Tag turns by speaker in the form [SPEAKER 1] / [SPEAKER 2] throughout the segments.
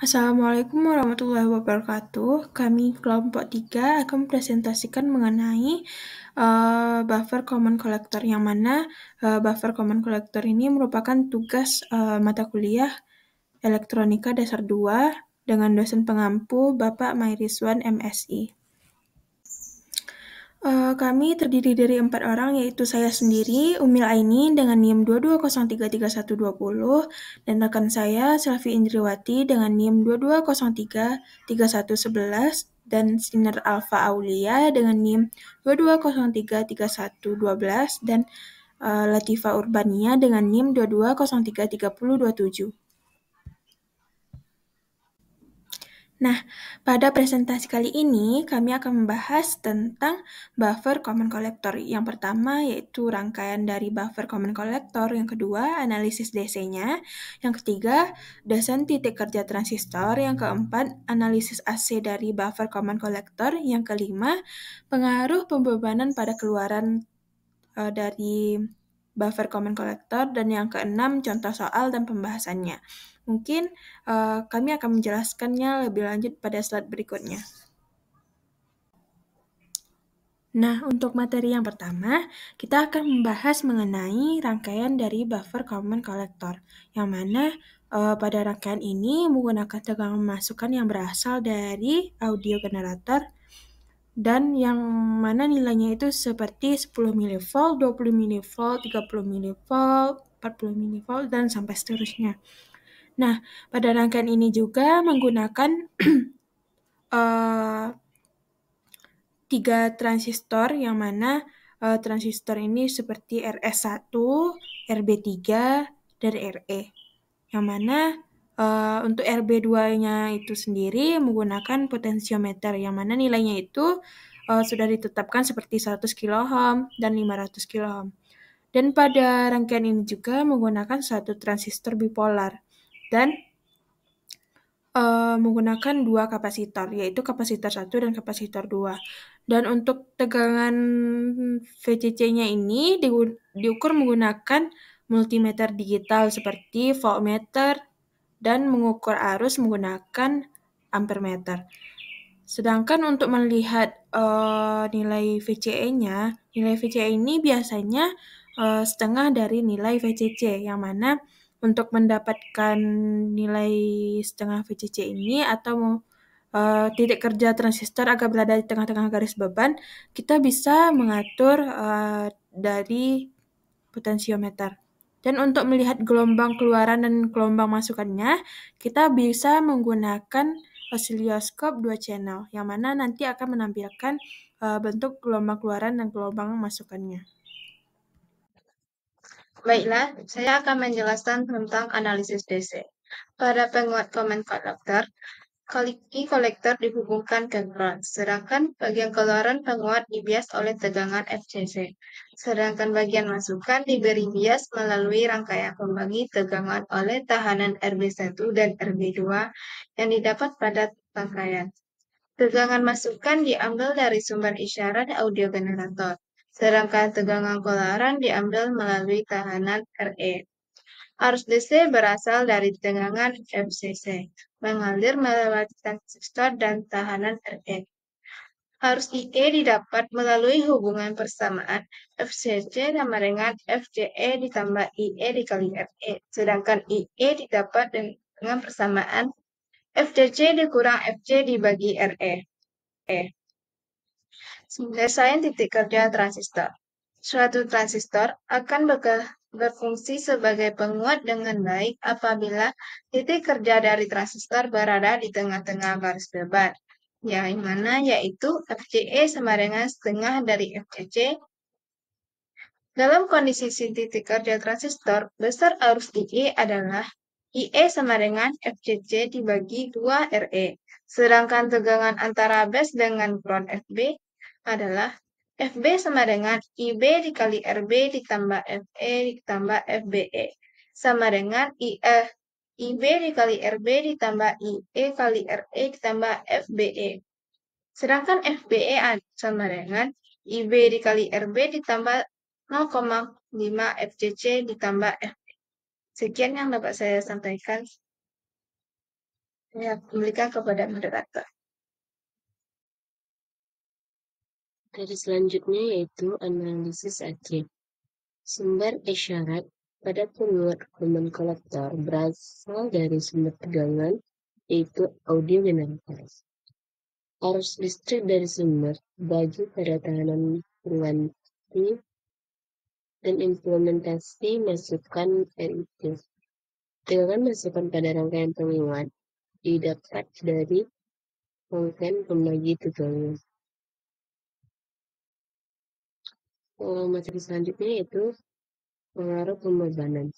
[SPEAKER 1] Assalamualaikum warahmatullahi wabarakatuh. Kami kelompok 3 akan mempresentasikan mengenai buffer common collector, yang mana buffer common collector ini merupakan tugas mata kuliah Elektronika Dasar 2 dengan dosen pengampu Bapak Mairiswan MSI. Kami terdiri dari 4 orang, yaitu saya sendiri, Umil Aini dengan NIM 22033120, dan rekan saya, Selvi Indriwati dengan NIM 22033111, dan Sinar Alfa Aulia dengan NIM 22033112, dan Latifa Urbania dengan NIM 22033027. Nah, pada presentasi kali ini kami akan membahas tentang buffer common collector. Yang pertama yaitu rangkaian dari buffer common collector, yang kedua analisis DC-nya, yang ketiga dosen titik kerja transistor, yang keempat analisis AC dari buffer common collector, yang kelima pengaruh pembebanan pada keluaran dari buffer common collector, dan yang keenam contoh soal dan pembahasannya. Mungkin kami akan menjelaskannya lebih lanjut pada slide berikutnya. Nah, untuk materi yang pertama, kita akan membahas mengenai rangkaian dari buffer common collector, yang mana pada rangkaian ini menggunakan tegangan masukan yang berasal dari audio generator, dan yang mana nilainya itu seperti 10 mV, 20 mV, 30 mV, 40 mV, dan sampai seterusnya. Nah, pada rangkaian ini juga menggunakan 3 transistor, yang mana transistor ini seperti RS1, RB3, dan RE. Yang mana untuk RB2-nya itu sendiri menggunakan potensiometer, yang mana nilainya itu sudah ditetapkan seperti 100 kΩ dan 500 kΩ. Dan pada rangkaian ini juga menggunakan satu transistor bipolar dan menggunakan 2 kapasitor, yaitu kapasitor 1 dan kapasitor 2. Dan untuk tegangan VCC-nya ini diukur menggunakan multimeter digital seperti voltmeter dan mengukur arus menggunakan ampermeter. Sedangkan untuk melihat nilai VCE-nya, nilai VCE ini biasanya setengah dari nilai VCC, yang mana untuk mendapatkan nilai setengah VCC ini atau titik kerja transistor agar berada di tengah-tengah garis beban, kita bisa mengatur dari potensiometer. Dan untuk melihat gelombang keluaran dan gelombang masukannya, kita bisa menggunakan oscilloscope 2 channel, yang mana nanti akan menampilkan bentuk gelombang keluaran dan gelombang masukannya.
[SPEAKER 2] Baiklah, saya akan menjelaskan tentang analisis DC. Pada penguat common collector, key collector dihubungkan ke ground, sedangkan bagian keluaran penguat dibias oleh tegangan FCC. Sedangkan bagian masukan diberi bias melalui rangkaian pembagi tegangan oleh tahanan RB1 dan RB2 yang didapat pada rangkaian. Tegangan masukan diambil dari sumber isyarat audio generator, sedangkan tegangan keluaran diambil melalui tahanan RE. Arus DC berasal dari tegangan FCC, mengalir melewati transistor dan tahanan RE. Arus IE didapat melalui hubungan persamaan FCC sama dengan FCE ditambah IE dikali RE, sedangkan IE didapat dengan persamaan FCC dikurang FC dibagi RE. Desain titik kerja transistor. Suatu transistor akan berfungsi sebagai penguat dengan baik apabila titik kerja dari transistor berada di tengah-tengah garis beban, yang mana yaitu FCE sama dengan setengah dari FCC. Dalam kondisi titik kerja transistor, besar arus IE adalah IE sama dengan FCC dibagi 2 RE, sedangkan tegangan antara base dengan ground FB adalah FB sama dengan IB dikali RB ditambah FE ditambah FBE, sama dengan IB dikali RB ditambah IE kali RE ditambah FBE. Sedangkan FBE sama dengan IB dikali RB ditambah 0,5 FCC ditambah FB. Sekian yang dapat saya sampaikan. Saya kembalikan kepada moderator.
[SPEAKER 3] Dari selanjutnya yaitu analisis AJ. Sumber isyarat pada penguat common collector berasal dari sumber tegangan, yaitu audio generator. Arus listrik dari sumber bagi pada tahanan pengganti dan implementasi masukan RIT. Tegangan masukan pada rangkaian penguat didapat dari rangkaian pembagi tegangan. Materi selanjutnya yaitu pengaruh pembebanan.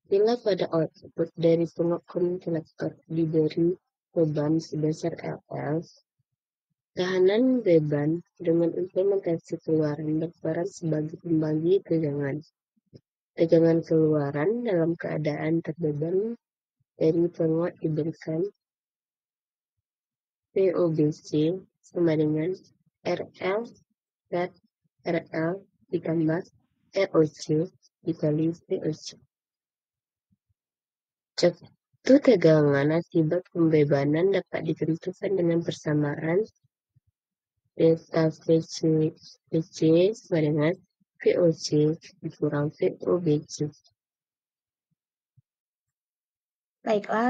[SPEAKER 3] Bila pada output dari penguat common collector diberi beban sebesar LL, tahanan beban dengan implementasi keluaran berperan sebagai pembagi tegangan. Tegangan keluaran dalam keadaan terbeban dari penguat diberikan POBC sama dengan RL per RL ditambah ROC dikali VOC. Jatuh tegangan akibat pembebanan dapat ditentukan dengan persamaan delta VC sama dengan VOC dikurang VOBC.
[SPEAKER 2] Baiklah,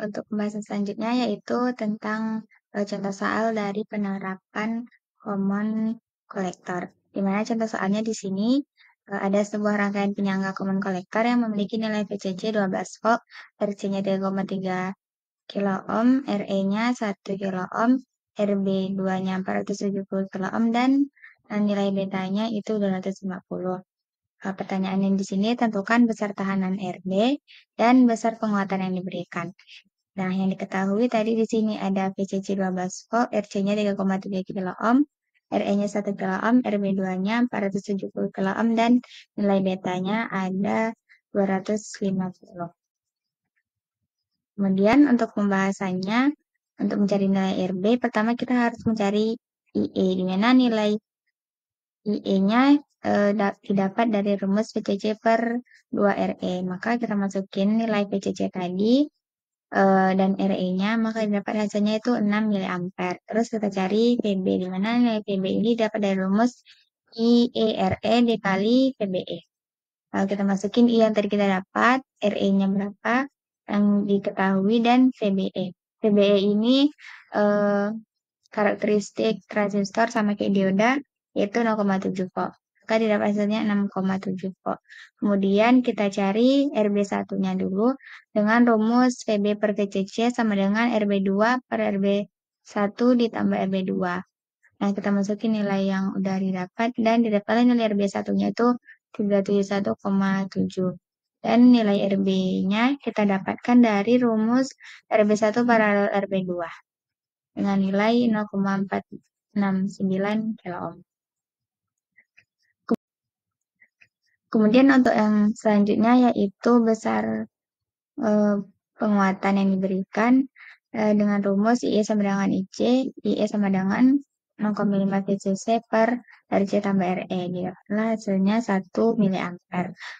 [SPEAKER 2] untuk pembahasan selanjutnya yaitu tentang contoh soal dari penerapan common collector. Di mana contoh soalnya di sini ada sebuah rangkaian penyangga common collector yang memiliki nilai VCC 12 volt, RC-nya 3,3 kilo ohm, RE-nya 1 kilo ohm, RB2-nya 470 kilo ohm, dan nilai betanya itu 250. Pertanyaan yang di sini tentukan besar tahanan RB dan besar penguatan yang diberikan. Nah, yang diketahui tadi di sini ada VCC 12 volt, RC-nya 3,3 kilo ohm, RE-nya 1 kilo ohm, RB2-nya 470 kilo ohm, dan nilai betanya ada 250. Kemudian untuk pembahasannya, untuk mencari nilai RB, pertama kita harus mencari IE, di mana nilai IE-nya didapat dari rumus VCC per 2RE. Maka kita masukin nilai VCC tadi dan RE-nya, maka didapat hasilnya itu 6 mA. Terus kita cari PB, di mana nilai PB ini dapat dari rumus IERE dikali PBE. Lalu kita masukin I yang tadi kita dapat, RE-nya berapa yang diketahui, dan VBE. VBE ini karakteristik transistor sama kayak dioda, yaitu 0,7 volt. Maka didapat hasilnya 6,7 volt. Kemudian kita cari RB1-nya dulu dengan rumus VB per VCC sama dengan RB2 per RB1 ditambah RB2. Nah, kita masukin nilai yang udah didapat dan didapatkan nilai RB1-nya itu 371,7. Dan nilai RB-nya kita dapatkan dari rumus RB1 paralel RB2 dengan nilai 0,469 kilo ohm. Kemudian untuk yang selanjutnya yaitu besar penguatan yang diberikan dengan rumus IE sama dengan IC, IE sama dengan 0,5 VCC per RC tambah RE. Didapatlah hasilnya 1 mA.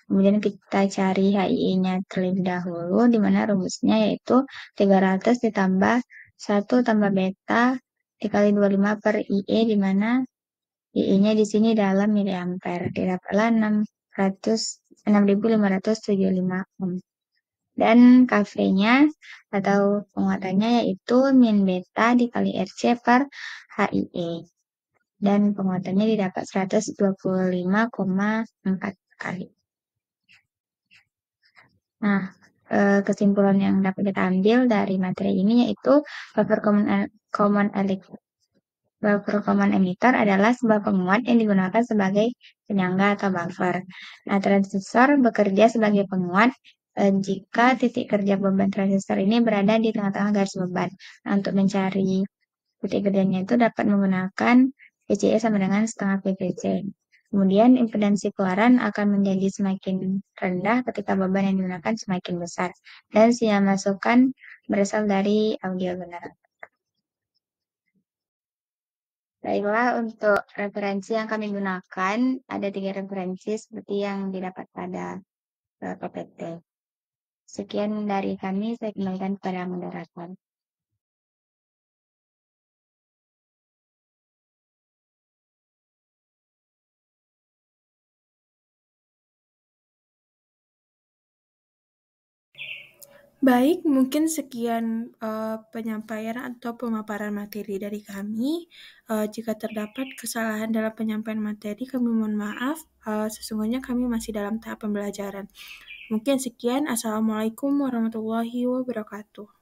[SPEAKER 2] Kemudian kita cari HIE-nya terlebih dahulu, di mana rumusnya yaitu 300 ditambah 1 tambah beta dikali 25 per IE, di mana IE-nya di sini dalam miliampere. Didapatlah 6.575 ohm. Dan KV-nya atau penguatannya yaitu min beta dikali RC per HIE. Dan penguatannya didapat 125,4 kali. Nah, kesimpulan yang dapat kita ambil dari materi ini yaitu buffer common emitter adalah sebuah penguat yang digunakan sebagai penyangga atau buffer. Nah, transistor bekerja sebagai penguat jika titik kerja beban transistor ini berada di tengah-tengah garis beban. Nah, untuk mencari titik kerjanya itu dapat menggunakan VCE sama dengan setengah VVC. Kemudian impedansi keluaran akan menjadi semakin rendah ketika beban yang digunakan semakin besar. Dan sinyal masukan berasal dari audio generator. Baiklah, untuk referensi yang kami gunakan, ada 3 referensi seperti yang didapat pada PPT.
[SPEAKER 4] Sekian dari kami, saya kembalikan kepada moderator.
[SPEAKER 1] Baik, mungkin sekian penyampaian atau pemaparan materi dari kami. Jika terdapat kesalahan dalam penyampaian materi, kami mohon maaf. Sesungguhnya kami masih dalam tahap pembelajaran. Mungkin sekian. Assalamualaikum warahmatullahi wabarakatuh.